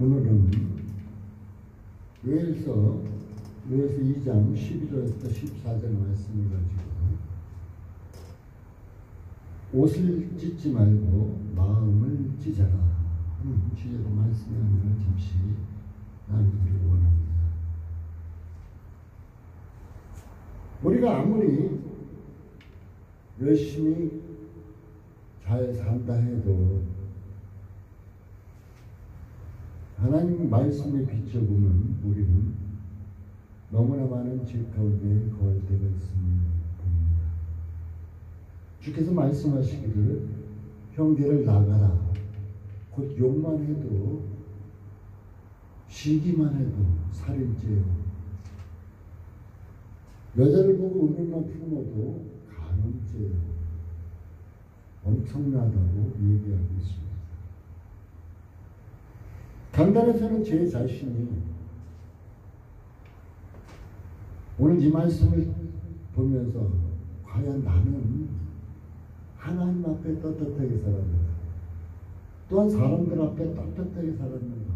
오늘은 요엘서 2장 11절부터 14절 말씀을 가지고 옷을 찢지 말고 마음을 찢어라 하는 주제로 말씀을 잠시 나누기를 원합니다. 우리가 아무리 열심히 잘 산다 해도 하나님 말씀에 비춰보면 우리는 너무나 많은 죄 가운데 거할 때가 있습니다. 주께서 말씀하시기를 형제를 나가라. 곧 욕만 해도 시기만 해도 살인죄요. 여자를 보고 음흉만 품어도 간음죄요. 엄청나다고 얘기하고 있습니다. 강단에서는 제 자신이 오늘 이 말씀을 보면서 과연 나는 하나님 앞에 떳떳하게 살았는가, 또한 사람들 앞에 떳떳하게 살았는가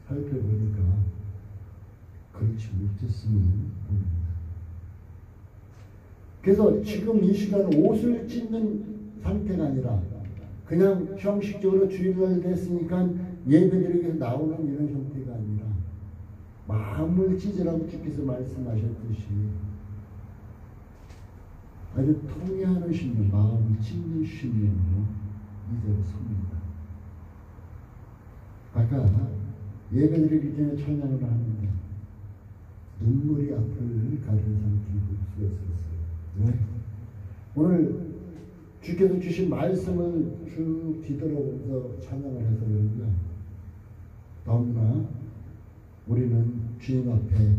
살펴보니까 그렇지 못했음을 봅니다. 그래서 지금 이 시간 옷을 찢는 상태가 아니라 그냥 형식적으로 주일날 됐으니까 예배드리기 위해서 나오는 이런 형태가 아니라 마음을 찢으라고 주께서 말씀하셨듯이 아주 통회하는 심령, 마음을 찢는 심령으로 이제로 섭니다. 아까 예배드리기 전에 찬양을 하는데 눈물이 앞을 가리는 상태로 볼 수가 있었어요. 왜? 오늘 주께서 주신 말씀을 쭉 뒤돌아보면서 찬양을 해서 그런가 너무나 우리는 주님 앞에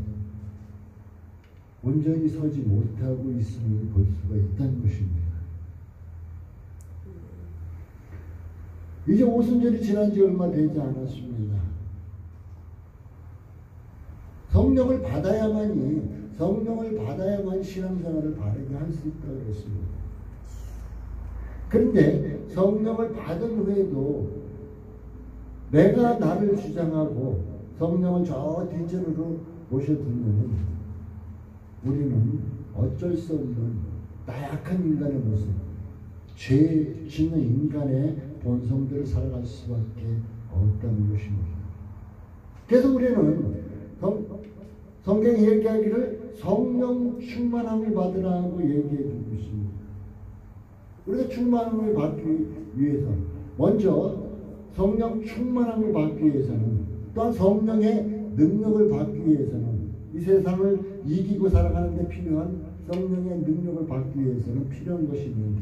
온전히 서지 못하고 있음을 볼 수가 있다는 것입니다. 이제 오순절이 지난 지 얼마 되지 않았습니다. 성령을 받아야만 신앙생활을 바르게 할 수 있다고 그랬습니다. 그런데 성령을 받은 후에도 내가 나를 주장하고 성령을 저 뒷전으로 모셔두면 우리는 어쩔 수 없는 나약한 인간의 모습, 죄 짓는 인간의 본성대로 살아갈 수밖에 없다는 것입니다. 그래서 우리는 성경이 얘기하기를 성령 충만함을 받으라고 얘기해 주고 있습니다. 우리가 충만함을 받기 위해서 먼저 성령 충만함을 받기 위해서는 또한 성령의 능력을 받기 위해서는 이 세상을 이기고 살아가는 데 필요한 성령의 능력을 받기 위해서는 필요한 것이 있는데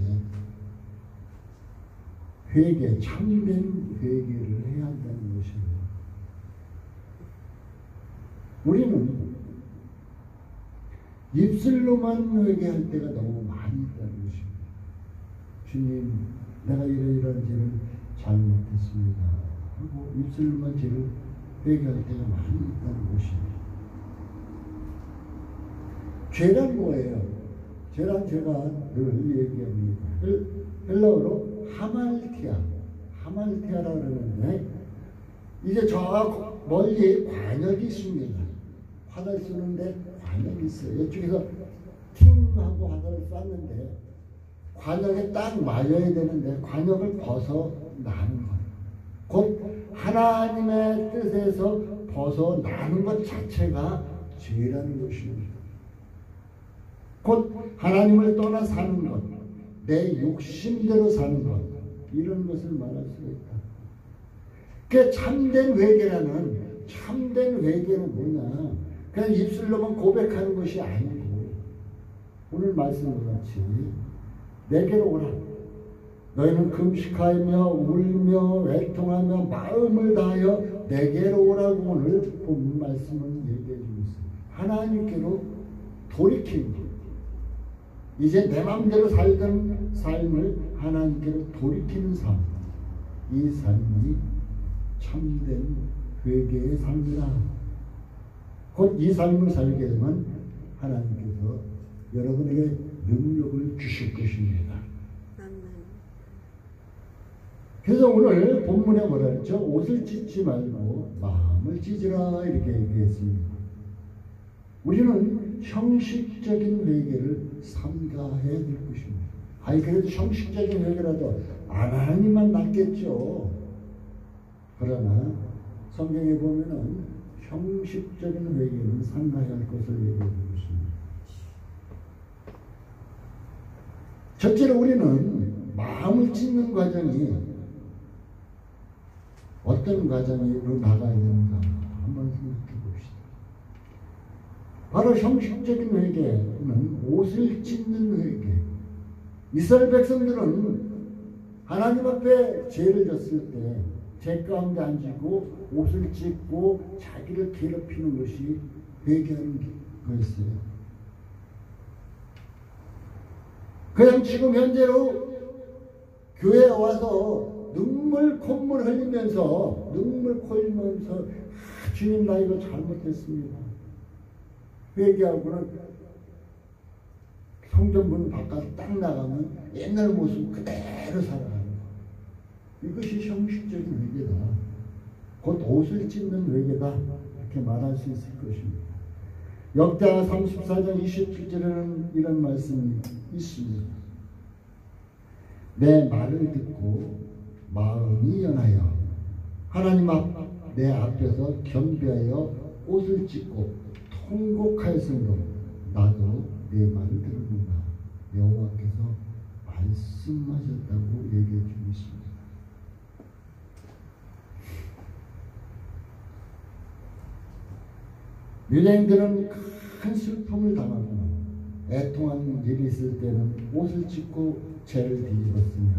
회개, 참된 회개를 해야 한다는 것입니다. 우리는 입술로만 회개할 때가 너무 많이 있다는 것입니다. 주님, 내가 이런 죄를 잘못했습니다 하고 입술로만 죄를 회개할 때가 많이 있다는 것입니다. 죄란 뭐예요? 죄란 제가 늘 얘기합니다. 헬라어로 하말티아라고 그러는데 이제 저 멀리 관역이 있습니다. 화살 쏘는데 관역이 있어요. 이쪽에서 팀하고 화살을 쐈는데 관역에 딱 맞아야 되는데 관역을 벗어나는 것. 곧 하나님의 뜻에서 벗어나는 것 자체가 죄라는 것입니다. 곧 하나님을 떠나 사는 것, 내 욕심대로 사는 것, 이런 것을 말할 수가 있다. 그 참된 회개는 뭐냐? 그냥 입술로만 고백하는 것이 아니고 오늘 말씀과 같이 내게로 오라. 너희는 금식하며 울며 외통하며 마음을 다하여 내게로 오라고 오늘 본 말씀은 얘기해 주고 있습니다. 하나님께로 돌이키는 것. 이제 내 마음대로 살던 삶을 하나님께로 돌이키는 삶. 이 삶이 참된 회개의 삶이라. 곧 이 삶을 살게 되면 하나님께서 여러분에게 능력을 주실 것입니다. 그래서 오늘 본문에 뭐라 했죠? 옷을 찢지 말고 마음을 찢으라 이렇게 얘기했습니다. 우리는 형식적인 회개를 삼가해야 될 것입니다. 아니 그래도 형식적인 회개라도 하나님만 낫겠죠. 그러나 성경에 보면은 형식적인 회개는 삼가해야 할 것을 얘기하고 있습니다. 첫째로 우리는 마음을 찢는 과정이 어떤 과정으로 나가야 되는가 한번 생각해 봅시다. 바로 형식적인 회개는 옷을 찢는 회개. 이스라엘 백성들은 하나님 앞에 죄를 졌을 때 죄 가운데 앉고 옷을 찢고 자기를 괴롭히는 것이 회개하는 거였어요. 그냥 지금 현재로 교회에 와서 눈물 콧물 흘리면서 주님 나 이거 잘못했습니다. 회개하고는 성전문 바깥 딱 나가면 옛날 모습 그대로 살아가는 거예요. 이것이 형식적인 회개다. 곧 옷을 찢는 회개다. 이렇게 말할 수 있을 것입니다. 역대하 34장 27절에는 이런 말씀이 있습니다. 내 말을 듣고 마음이 연하여 하나님 내 앞에서 겸비하여 옷을 찢고 통곡하였으므로 나도 내 말을 들었는다. 여호와께서 말씀하셨다고 얘기해 주고 있습니다. 유대인들은 큰 슬픔을 당하고 애통한 일이 있을 때는 옷을 찢고 죄를 뒤집었으며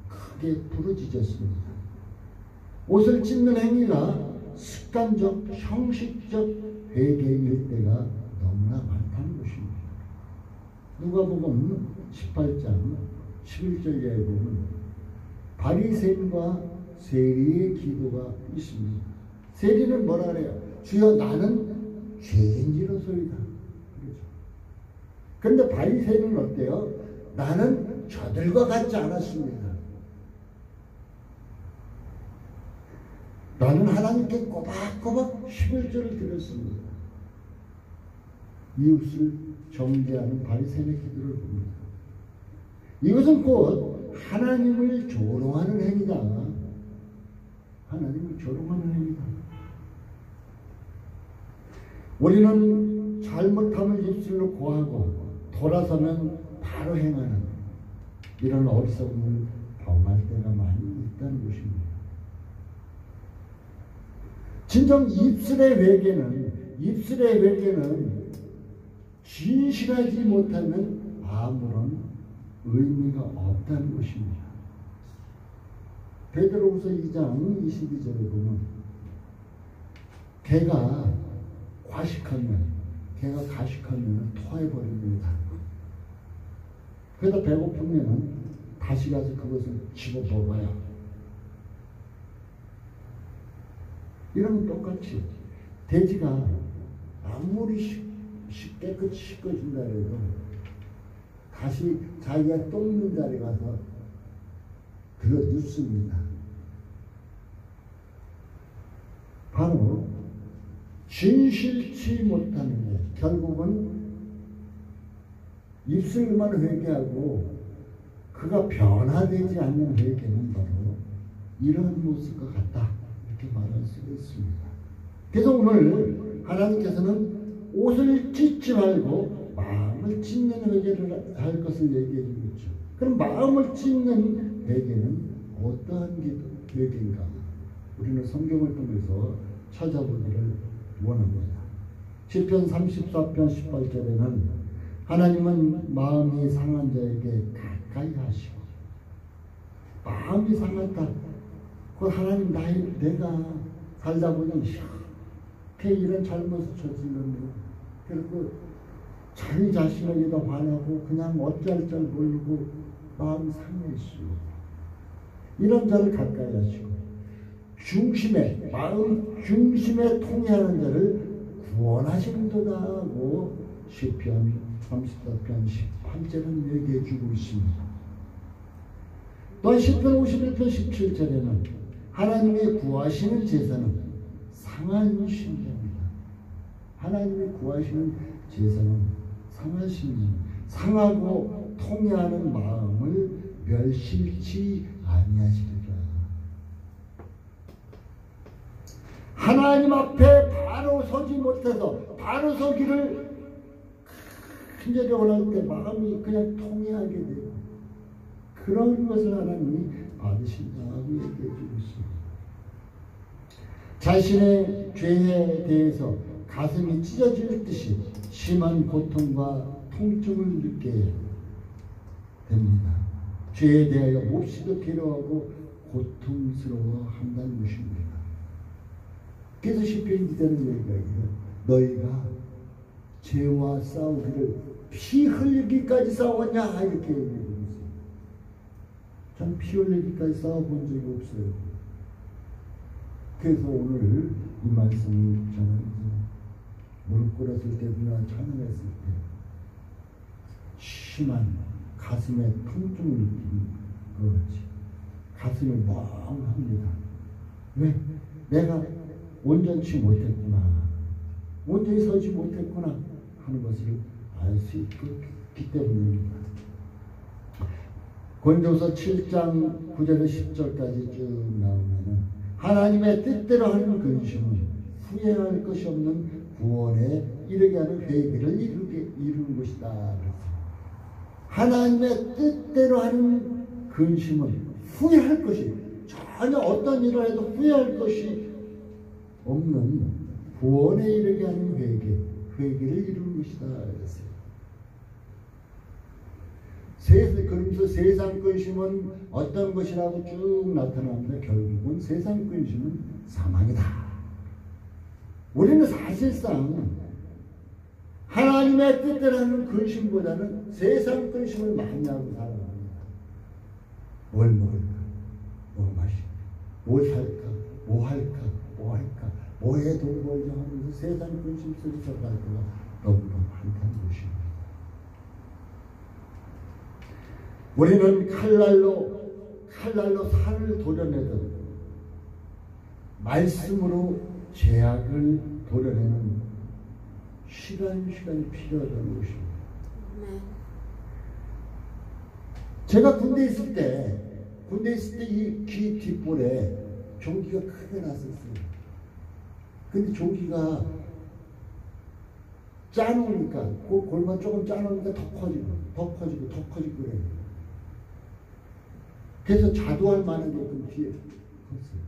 크게 부르짖었습니다. 옷을 찢는 행위가 습관적, 형식적 회개일 때가 너무나 많다는 것입니다. 누가복음 18장 11절에 보면 바리새인과 세리의 기도가 있습니다. 세리는 뭐라 그래요? 주여 나는 죄인지로소이다. 그렇죠. 그런데 바리새인은 어때요? 나는 저들과 같지 않았습니다. 나는 하나님께 꼬박꼬박 11절을 드렸습니다. 이웃을 정죄하는 바리새인의 기도를 봅니다. 이것은 곧 하나님을 조롱하는 행위다. 하나님을 조롱하는 행위다. 우리는 잘못함을 입술로 고하고 돌아서면 바로 행하는 이런 어리석음을 범할 때가 많이 있다는 것입니다. 진정 입술의 회개는 진실하지 못하면 아무런 의미가 없다는 것입니다. 베드로후서 2장 22절에 보면 개가 가식하면 토해버립니다. 그러다 배고프면 다시 가서 그것을 집어 먹어요. 이런 똑같이 돼지가 아무리 깨끗이 씻겨준다 해도 다시 자기가 똥 자리에 가서 들어 눕습니다. 바로 진실치 못하는 것, 결국은 입술만 회개하고 그가 변화되지 않는 회개는 바로 이러한 모습과 같다, 이렇게 말할 수가 있습니다. 그래서 오늘 하나님께서는 옷을 찢지 말고 마음을 찢는 회개를 할 것을 얘기해 주고 있죠. 그럼 마음을 찢는 회개는 어떠한 회개인가? 우리는 성경을 통해서 찾아보기를 원합니다. 시편 34편 18절에는 하나님은 마음이 상한 자에게 가까이 하시고, 마음이 상하다. 그 하나님 내가 살다 보니 이렇게 이런 잘못을 저질렀네. 그리고 자기 자신에게도 화나고 그냥 어찌할 줄 모르고 마음이 상했어요. 이런 자를 가까이 하시고 마음 중심에 통해하는 자를 구원하시는도다 하고 시편 34편 18절은 얘기해 주고 있습니다. 또한 시편 51편 17절에는 하나님이 구하시는 제사는 상한 심령이다. 하나님이 구하시는 제사는 상한 심령, 상하고 통해하는 마음을 멸실치 아니하시리라. 하나님 앞에 바로 서지 못해서 바로 서기를 간절히 원할 때 마음이 그냥 통해하게 돼요. 그런 것을 하나님이 받으신다고 얘기해주고 있습니다. 자신의 죄에 대해서 가슴이 찢어질 듯이 심한 고통과 통증을 느끼게 됩니다. 죄에 대하여 몹시도 괴로워하고 고통스러워 한다는 것입니다. 그래서 시편 기자는 얘기가 있어요. 너희가 죄와 싸우기를 피 흘리기까지 싸웠냐 이렇게 얘기하고 있어요. 전 피 흘리기까지 싸워본 적이 없어요. 그래서 오늘 이 말씀을 전하면서 무릎 꿇었을 때나 찬양했을 때 심한 가슴에 통증을 느끼는 거지. 가슴이 멍합니다. 왜? 내가 온전치 못했구나. 온전히 서지 못했구나 하는 것을 알 수 있기 때문입니다. 고린도서 7장 9절에서 10절까지 쭉 나오면은 하나님의 뜻대로 하는 근심은 후회할 것이 없는 구원에 이르게 하는 회개를 이루는 것이다. 하나님의 뜻대로 하는 근심은 후회할 것이 전혀 어떤 일을 해도 후회할 것이 없는 구원에 이르게 하는 회개를 이루는 것이다. 그러면서 세상 근심은 어떤 것이라고 쭉 나타나는데 결국은 세상 근심은 사망이다. 우리는 사실상 하나님의 뜻대로 하는 근심보다는 세상 근심을 많이 하고 살아갑니다. 뭘 먹을까? 뭐 마실까? 뭘 살까? 뭐 할까? 뭐 할까? 뭐에 돈 벌자 하면서 세상 근심 속에서 갈 때가 너무나 많다는 것입니다. 우리는 칼날로 살을 도려내듯 말씀으로 죄악을 도려내는 시간이 필요하다는 것입니다. 제가 군대에 있을 때 이 귀 뒷볼에 종기가 크게 났었어요. 근데 종기가 짜놓으니까 그 골만 조금 짜놓으니까 더 커지고 그래요. 그래서 자도할 만한 게끔 뒤에 컸어요.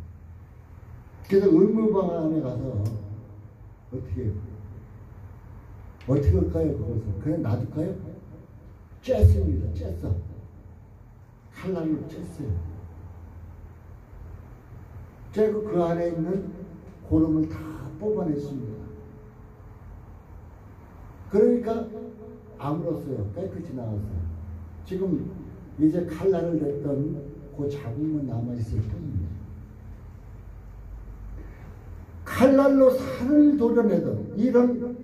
그래서 의무방 안에 가서 어떻게 할까요? 그것을 그냥 놔둘까요? 쬐습니다. 쬐어. 칼날로 쬐어요. 쬐고 그 안에 있는 고름을 다 뽑아냈습니다. 그러니까 아물었어요. 깨끗이 나왔어요. 지금 이제 칼날을 냈던 그 자국만 남아있을 뿐입니다. 칼날로 살을 도려내던 이런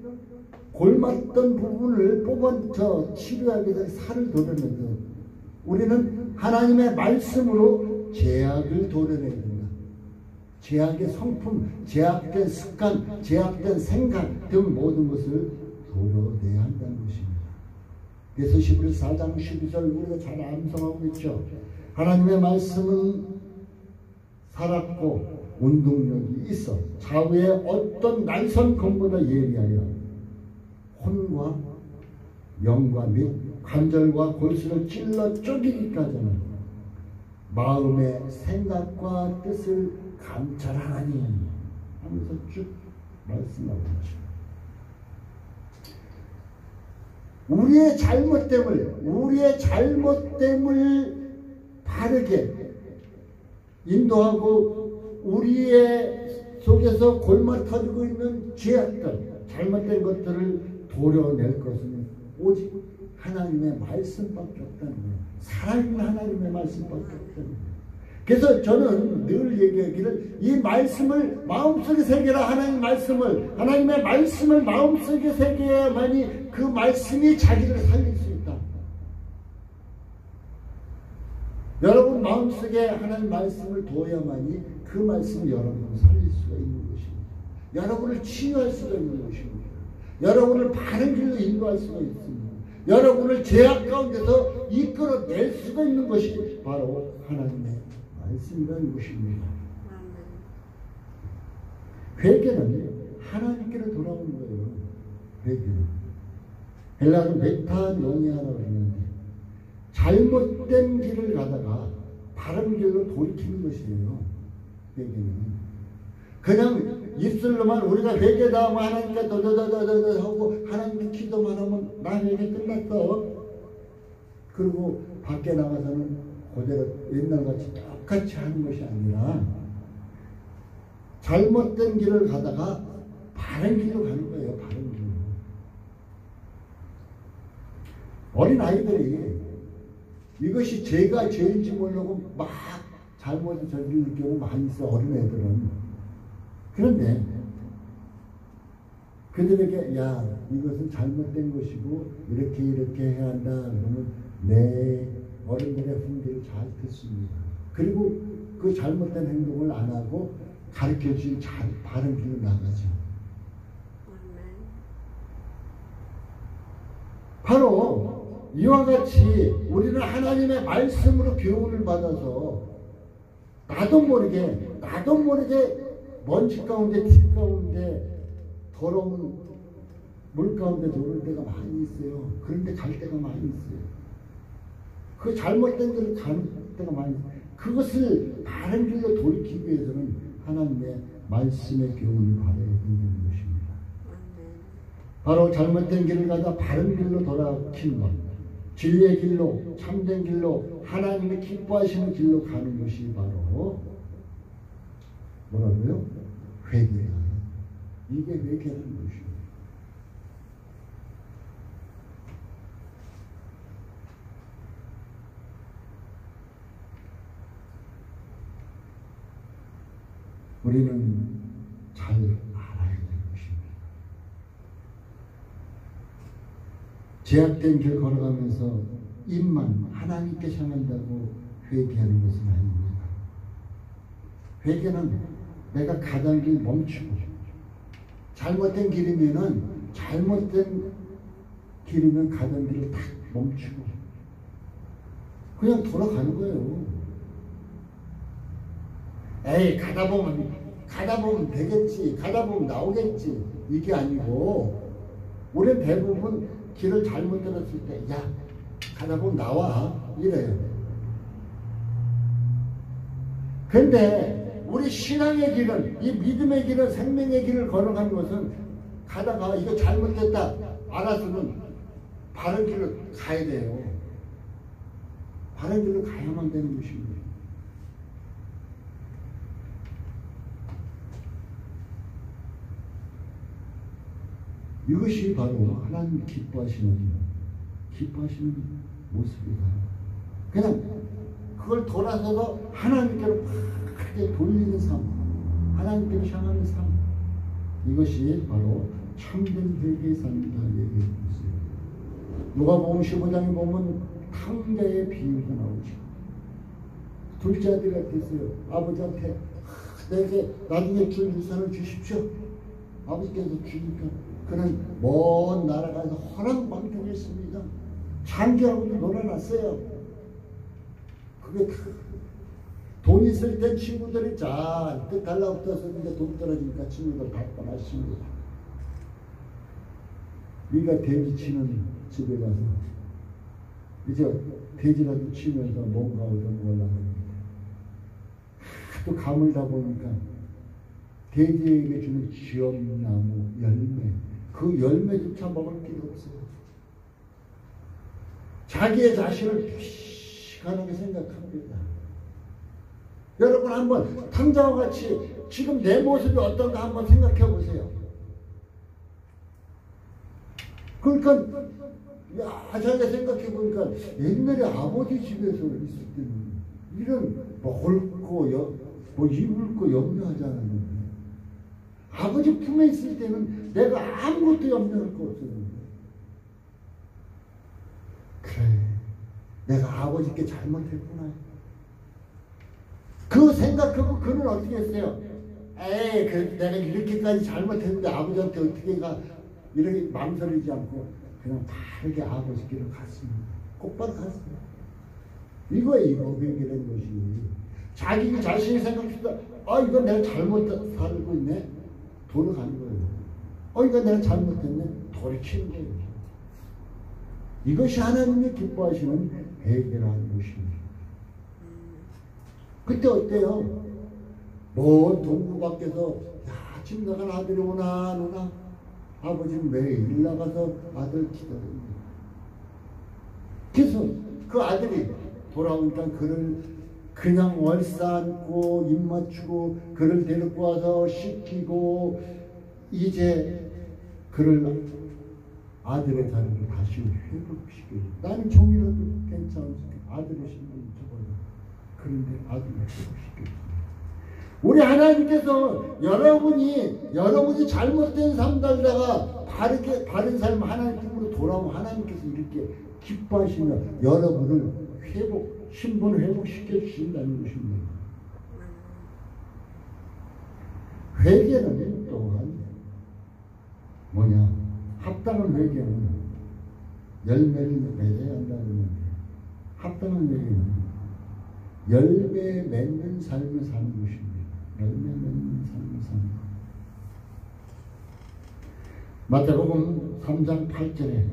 골맞던 부분을 뽑아서 치료하기 위해서 살을 도려내던 우리는 하나님의 말씀으로 죄악을 도려내야 된다. 죄악의 성품, 죄악된 습관, 죄악된 생각 등 모든 것을 도려내야 한다는 것입니다. 그래서 히브리서 4장 12절 우리가 잘 암송하고 있죠. 하나님의 말씀은 살았고 운동력이 있어 좌우의 어떤 날선 검보다 예리하여 혼과 영과 및 관절과 골수를 찔러 쪼개기까지는 마음의 생각과 뜻을 감찰하니 하면서 쭉 말씀하고 있죠. 우리의 잘못됨을 바르게 인도하고 우리의 속에서 골마 터지고 있는 죄악들, 잘못된 것들을 도려낼 것은 오직 하나님의 말씀밖에 없다는 거예요. 살아있는 하나님의 말씀밖에 없다는 거예요. 그래서 저는 늘 얘기하기를 이 말씀을 마음속에 새겨라. 하나님의 말씀을 마음속에 새겨야만이 그 말씀이 자기를 살릴 수 있다. 여러분 마음 마음속에 하나님 말씀을 둬야만이 그 말씀이 여러분을 살릴 수가 있는 것입니다. 여러분을 치유할 수가 있는 것입니다. 여러분을 바른 길로 인도할 수가 있습니다. 여러분을 죄악 가운데서 이끌어낼 수가 있는 것이 바로 하나님의 말씀이라는 것입니다. 회개는 하나님께로 돌아오는 거예요. 회개는 헬라어로 메타노니아라고 하는데 잘못된 길을 가다가 바른 길로 돌이키는 것이에요. 회개는 그냥 입술로만 우리가 회개다 하면 하나님께 더더더더더 하고 하나님께 기도만 하면 나 회개 끝났어. 그리고 밖에 나가서는 그대로 옛날같이 똑같이 하는 것이 아니라 잘못된 길을 가다가 바른 길로 가는 거예요. 바른 길로. 어린 아이들이 이것이 죄가 죄인지 모르고 막 잘못을 저지르는 경우 많이 있어. 어린 애들은. 그런데 그들에게 야 이것은 잘못된 것이고 이렇게 해야 한다 그러면 내 어른들의 훈계를 잘 듣습니다. 그리고 그 잘못된 행동을 안 하고 가르쳐주신 바른 길로 나가죠. 바로 이와 같이 우리는 하나님의 말씀으로 교훈을 받아서 나도 모르게 먼지 가운데 티 가운데 더러운 물 가운데 노를 때가 많이 있어요. 그런데 갈 때가 많이 있어요. 그 잘못된 길을 가는 때가 많이 있어요. 그것을 바른 길로 돌이키기 위해서는 하나님의 말씀의 교훈을 받아야 되는 것입니다. 바로 잘못된 길을 가다 바른 길로 돌아키는 것, 진리의 길로, 참된 길로, 하나님이 기뻐하시는 길로 가는 것이 바로 뭐라고요? 회개야. 이게 회개라는 것이에요. 우리는 잘 알아야 되는 것입니다. 제약된 길 걸어가면서 입만 하나님께 향한다고 회개하는 것은 아닙니다. 회개는 내가 가던 길 멈추고 잘못된 길이면 가던 길을 딱 멈추고 그냥 돌아가는 거예요. 에이 가다 보면 되겠지, 가다 보면 나오겠지, 이게 아니고 우리는 대부분 길을 잘못 들었을 때 야 가다 보면 나와 이래요. 근데 우리 신앙의 길은, 이 믿음의 길은, 생명의 길을 걸어가는 것은 가다가 이거 잘못됐다 알아서는 바른 길로 가야 돼요. 바른 길로 가야만 되는 것입니다. 이것이 바로 하나님 기뻐하시는 모습이다. 그냥 그걸 돌아서서 하나님께로 크게 돌리는 삶, 하나님께로 향하는 삶, 이것이 바로 참된 회개의 삶이다 얘기해 주세요. 누가복음 15장에 보면 탕자의 비유가 나오죠. 둘째 아들이 어땠어요? 아버지한테 내게 나중에 줄 유산을 주십시오. 아버지께서 주니까 그는 먼 나라 가서 허랑방탕했습니다. 장기하고도 놀아놨어요. 그게 다 돈 있을 땐 친구들이 잔뜩 달라붙었었는데 돈 떨어지니까 친구들 다 떠났습니다. 우리가 돼지 치는 집에 가서 이제 돼지라도 치면서 뭔가 얻어먹으려고 합니다. 하도 가물다 보니까 돼지에게 주는 쥐엄나무 열매, 그 열매조차 먹을 게 없어요. 자기의 자신을 비관하게 생각합니다. 여러분 한번 탕자와 같이 지금 내 모습이 어떤가 한번 생각해 보세요. 그러니까 야 자기가 생각해 보니까 옛날에 아버지 집에서 있을 때는 이런 먹을 거, 뭐 입을 거 염려하지 않았는데 아버지 품에 있을 때는 내가 아무것도 염려할 거 없었는데 그래 내가 아버지께 잘못했구나. 그 생각하고 그는 어떻게 했어요? 에이, 내가 이렇게까지 잘못했는데 아버지한테 어떻게 가? 이렇게 망설이지 않고 그냥 바르게 아버지 길을 갔습니다. 곧바로 갔어요. 이거 회개라는 것이. 자기 자신이 생각했다. 이거 내가 잘못 살고 있네. 돌아가는 거예요. 이거 내가 잘못했네. 돌이키는 거예요. 이것이 하나님이 기뻐하시는 회개라는 것입니다. 그때 어때요? 먼 동부 밖에서 집 나간 아들이 오나 안 오나? 아버지는 매일 나가서 아들 기다립니다. 그래서 그 아들이 돌아오니까 그를 그냥 얼싸안고 입 맞추고 그를 데리고 와서 씻기고 이제 그를 아들의 자리를 다시 회복시켜요. 나는 종이라도 괜찮으니까 아들의 신분을 줘버려. 그런데 아들을 회복시켜요. 우리 하나님께서 여러분이 잘못된 삶 살다가 바른 삶 하나님 품으로 돌아오면 하나님께서 이렇게 기뻐하시며 여러분을 신분을 회복시켜 주신다는 것입니다. 회개는 또한 뭐냐? 합당한 회개는 열매를 맺어야 한다는 건데, 합당한 회개는 열매 맺는 삶을 사는 것입니다. 열매 맺는 삶을 사는 것. 마태복음 3장 8절에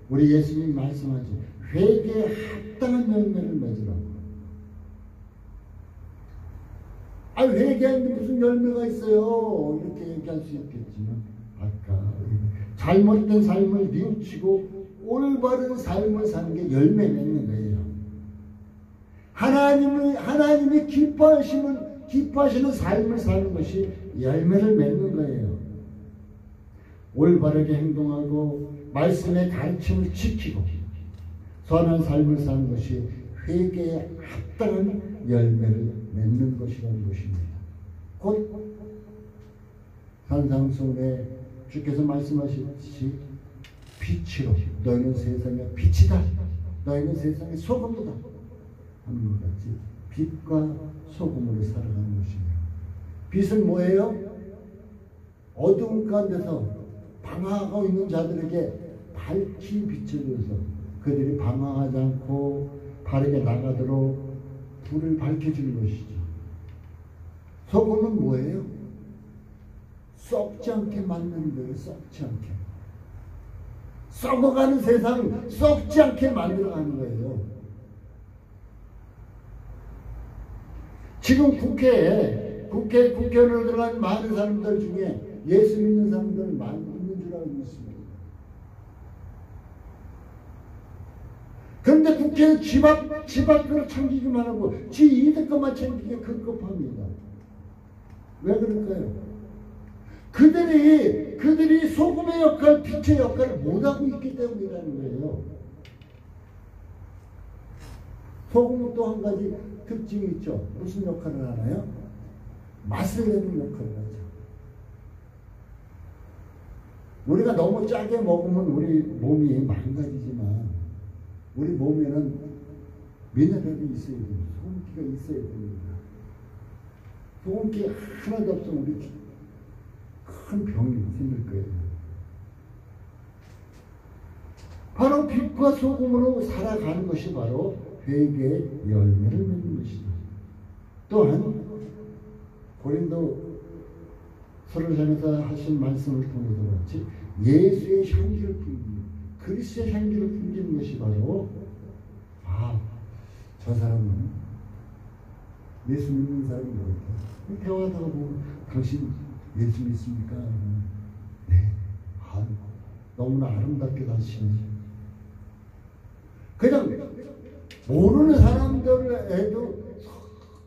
우리 예수님이 말씀하지 회개에 합당한 열매를 맺으라고. 회개하는데 무슨 열매가 있어요? 이렇게 얘기할 수 있겠지만 아까 잘못된 삶을 뉘우치고 올바른 삶을 사는 게 열매 맺는 거예요. 하나님이 기뻐하시는 삶을 사는 것이 열매를 맺는 거예요. 올바르게 행동하고 말씀의 가르침을 지키고 선한 삶을 사는 것이 회개에 합당한 열매를 맺는 것이라는 것입니다. 곧 산상수훈에 주께서 말씀하셨듯이 빛으로 너희는 세상의 빛이다. 너희는 세상의 소금이다. 하는 것 같이 빛과 소금으로 살아가는 것입니다. 빛은 뭐예요? 어두운 가운데서 방황하고 있는 자들에게 밝히 비춰줘서 그들이 방황하지 않고 바르게 나가도록 불을 밝혀주는 것이죠. 소금은 뭐예요? 썩지 않게 만드는 거예요. 썩지 않게. 썩어가는 세상 썩지 않게 만들어가는 거예요. 지금 국회의원으로 들어간 많은 사람들 중에 예수 믿는 사람들 많이 있는 줄 알고 있습니다. 그런데 국회는 집 앞으로 챙기기만 하고 지 이득 것만 챙기기에 급급합니다. 왜 그럴까요? 그들이 소금의 역할, 빛의 역할을 못하고 있기 때문이라는 거예요. 소금은 또 한 가지 특징이 있죠. 무슨 역할을 하나요? 맛을 내는 역할을 하죠. 우리가 너무 짜게 먹으면 우리 몸이 망가지지만 우리 몸에는 미네랄이 있어야 됩니다. 소금기가 있어야 됩니다. 소금기 하나도 없으면 우리 큰 병이 생길 거예요. 바로 빛과 소금으로 살아가는 것이 바로 회개의 열매를 맺는 것이다. 또한 고린도 서로를 향해서 하신 말씀을 통해서 같이 예수의 향기를 풍기는, 그리스도의 향기를 풍기는 것이 바로 저 사람은 예수 믿는 사람인 것 같아요. 대화하다가 보면 당신 예수 믿습니까? 네. 너무나 아름답게 하시네. 그냥 모르는 사람들에도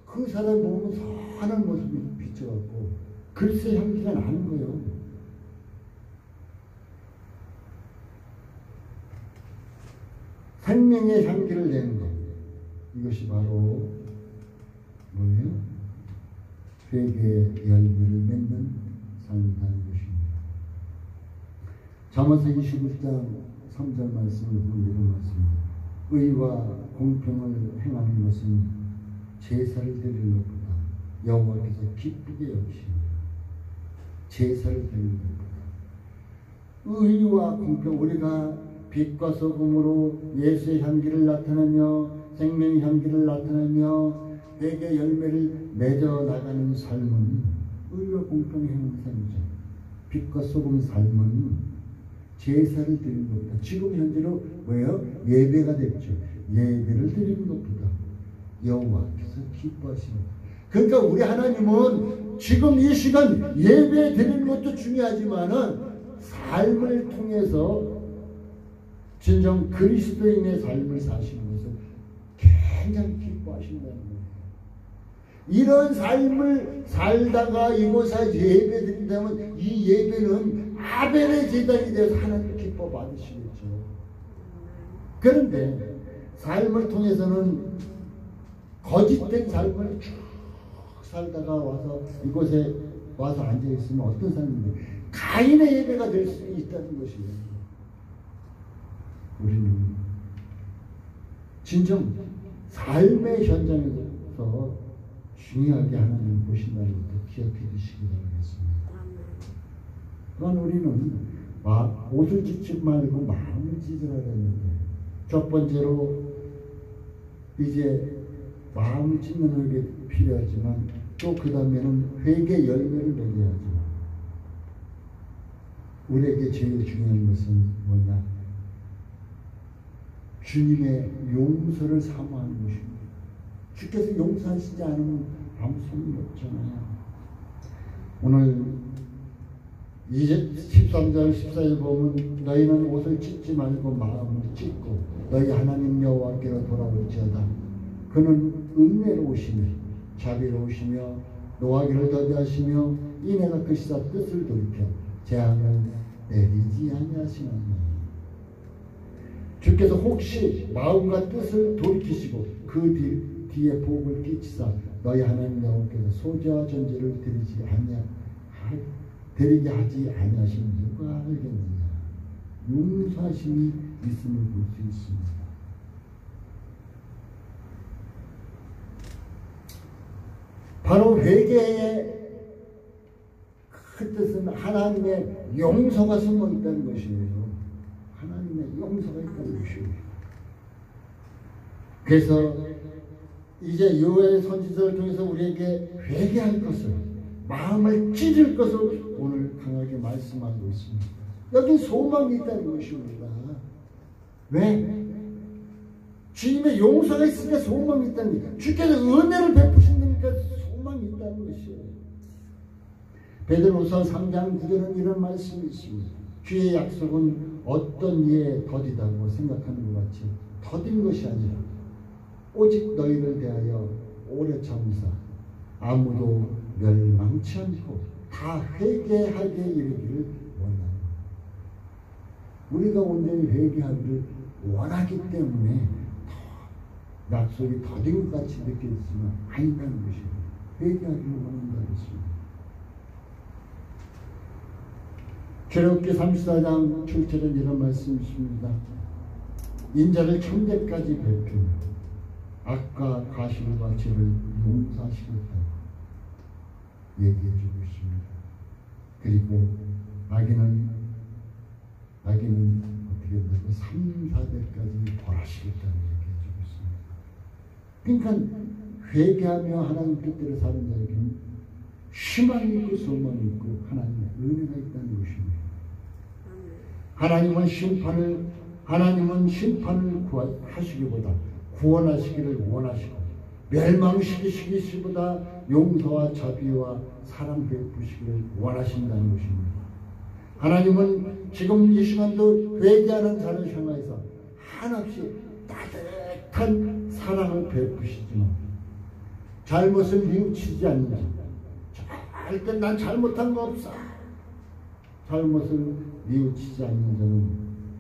그 사람 보면 선한 모습이 비춰갖고 그리스도의 향기가 나는 거예요. 생명의 향기를 내는 것. 이것이 바로 뭐예요? 회개의 열매를 맺는 삶이라는 것입니다. 잠언서 21장 3절 말씀을 보면 이런 말씀입니다. 의와 공평을 행하는 것은 제사를 드리는 것보다 여호와께서 기쁘게 여기시며 제사를 드리는 겁니다. 의와 공평, 우리가 빛과 소금으로 예수의 향기를 나타내며 생명의 향기를 나타내며 회개 열매를 맺어 나가는 삶은 의와 공평의 행성이죠. 빛과 소금 삶은 제사를 드리는 겁니다. 지금 현재로 뭐예요? 예배가 됐죠. 예배를 드리는 것보다 여호와께서 기뻐하십니다. 그러니까 우리 하나님은 지금 이 시간 예배 드리는 것도 중요하지만은 삶을 통해서 진정 그리스도인의 삶을 사시는 것을 굉장히 기뻐하신다는 거예요. 이런 삶을 살다가 이곳에 예배 드린다면 이 예배는 아벨의 제단이 되어서 하나님 기뻐 받으시겠죠. 그런데 삶을 통해서는 거짓된 삶을 쭉 살다가 와서 이곳에 와서 앉아있으면 어떤 삶인데 가인의 예배가 될 수 있다는 것이에요. 우리는 진정 삶의 현장에서 중요하게 하나님을 보신다는 것도 기억해 주시기 바라겠습니다. 그러나 우리는 옷을 찢지 말고 마음을 찢으라 했는데 첫 번째로 이제 마음을 찢는 게 필요하지만 또 그 다음에는 회개 열매를 맺어야죠. 우리에게 제일 중요한 것은 뭐냐? 주님의 용서를 사모하는 것입니다. 주께서 용서하시지 않으면 아무 소용이 없잖아요. 오늘 이제 13절 14절 보면 너희는 옷을 찢지 말고 마음을 찢고 너희 하나님 여호와께로 돌아올지어다. 그는 은혜로우시며 자비로우시며 노하기를 더디하시며 이내가 크시사 뜻을 돌이켜 재앙을 내리지 아니하시나니. 주께서 혹시 마음과 뜻을 돌이키시고 그 뒤에 복을 끼치사 너희 하나님 여호와께서 소재와 전제를 드리게 하지 아니하시는 누가 알겠느냐. 용서하심이 있음을 볼 수 있습니다. 바로 회개의 그 뜻은 하나님의 용서가 숨어 있다는 것이에요. 하나님의 용서가 있다는 것이에요. 그래서 이제 여호와의 선지자를 통해서 우리에게 회개할 것을, 마음을 찢을 것을 오늘 강하게 말씀하고 있습니다. 여기 소망이 있다는 것입니다. 왜? 주님의 용서가 있으니까 소망이 있다는 거예요. 주께서 은혜를 베푸신다니까 소망이 있다는 것이에요. 베드로서 3장 9절은 이런 말씀이 있습니다. 주의 약속은 어떤 이에 더디다고 생각하는 것 같이 더딘 것이 아니라 오직 너희를 대하여 오래 참으사 아무도 멸망치 않고 다 회개하게 이르기를 원하노라. 우리가 온전히 회개하기를 원하기 때문에 약속이 더딘 것 같이 느껴지지만 아니라는 것이에요. 회개하기를 원한다는 것입니다. 출애굽기 34장 7절에 이런 말씀이 있습니다. 인자를 천대까지 베푸며 악과 가실과 죄를 용서하시겠다고 얘기해 주고 있습니다. 그리고 악인은 어떻게 된다고 3, 4대까지 벌하시겠다고 얘기해 주고 있습니다. 그러니까 회개하며 하나님 뜻대로 사는 자에게는 희망이 있고 소망이 있고 하나님의 은혜가 있다는 것입니다. 하나님은 심판을 하시기보다 구원하시기를 원하시고 멸망시키시기보다 용서와 자비와 사랑 베푸시기를 원하신다는 것입니다. 하나님은 지금 이 시간도 회개하는 자를 향해서 한없이 따뜻한 사랑을 베푸시지만 잘못을 뉘우치지 않는 자, 절대 난 잘못한 거 없어. 잘못을 뉘우치지 않는 자는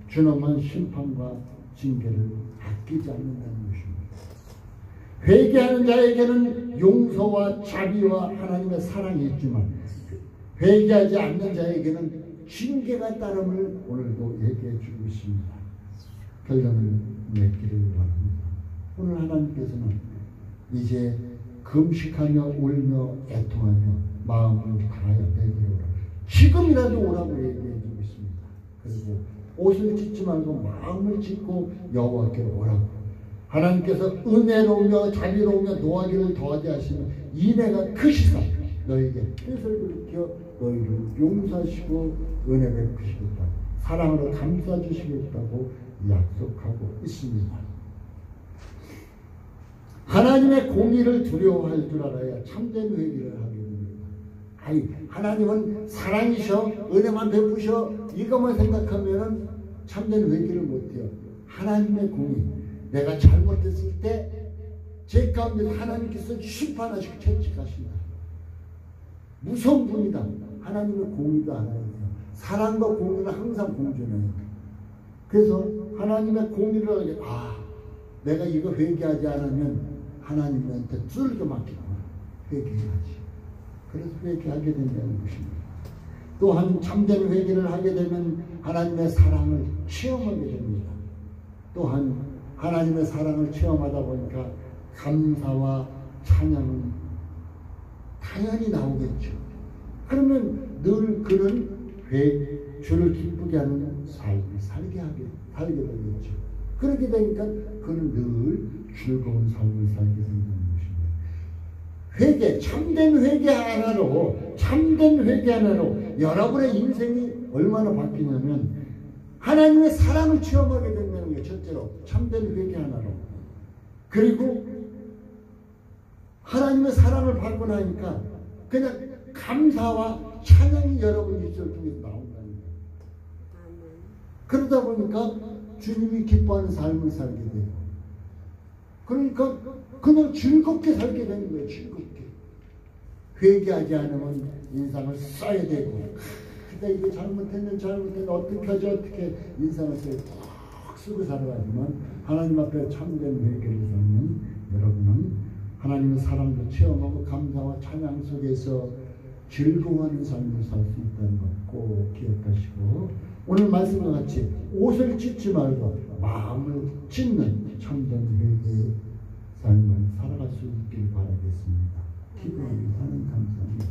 준엄한 심판과 징계를 아끼지 않는다는 것입니다. 회개하는 자에게는 용서와 자비와 하나님의 사랑이 있지만 회개하지 않는 자에게는 징계가 따름을 오늘도 얘기해 주고 있습니다. 결론을 맺기를 원합니다. 오늘 하나님께서는 이제 금식하며 울며 애통하며 마음을 다하여 내게로 오라. 지금이라도 오라고 얘기해주고 있습니다. 그리고 옷을 찢지 말고 마음을 찢고 여호와께 오라고. 하나님께서 은혜로우며 자비로우며 노하기를 더하게 하시면 인애가 크시사 너에게 뜻을 일으켜 너희를 용서하시고 은혜 베푸시겠다. 사랑으로 감싸주시겠다고 약속하고 있습니다. 하나님의 공의를 두려워할 줄 알아야 참된 회개를 하게 됩니다. 아니, 하나님은 사랑이셔, 은혜만 베푸셔, 이것만 생각하면 참된 회개를 못해요. 하나님의 공의, 내가 잘못했을 때 제 가운데 하나님께서 심판하시고 채찍하신다. 무서운 분이다. 하나님의 공의도 알아야 돼요. 사랑과 공의는 항상 공존해요. 그래서 하나님의 공의를 알게, 내가 이거 회개하지 않으면 하나님한테 뚫겨 막히구나. 회개해야지. 그래서 회개하게 된다는 것입니다. 또한 참된 회개를 하게 되면 하나님의 사랑을 체험하게 됩니다. 또한 하나님의 사랑을 체험하다 보니까 감사와 찬양은 당연히 나오겠죠. 그러면 늘 그는 주를 기쁘게 하는 삶을 살게 되겠죠. 그렇게 되니까 그는 늘 즐거운 삶을 살게 된다는 것입니다. 회개, 참된 회개 하나로 여러분의 인생이 얼마나 바뀌냐면 하나님의 사랑을 체험하게 된다는 게 첫째로 참된 회개 하나로. 그리고 하나님의 사랑을 받고 나니까 그냥 감사와 찬양이 여러분 입술 통해서 나온다는 거예요. 그러다 보니까 주님이 기뻐하는 삶을 살게 되고, 그러니까 그냥 즐겁게 살게 되는 거예요. 즐겁게. 회개하지 않으면 인상을 써야 되고, 근데 이게 잘못했는데 어떻게 하지, 어떻게 인상을 써야 푹 쓰고 살아가지만 하나님 앞에 참된 회개를 하는 여러분은 하나님의 사랑도 체험하고 감사와 찬양 속에서 즐거워하는 삶을 살 수 있다는 것 꼭 기억하시고, 오늘 말씀과 같이 옷을 찢지 말고 마음을 찢는 참된 회개의 삶을 살아갈 수 있길 바라겠습니다. 기도합니다. 하나님 감사합니다.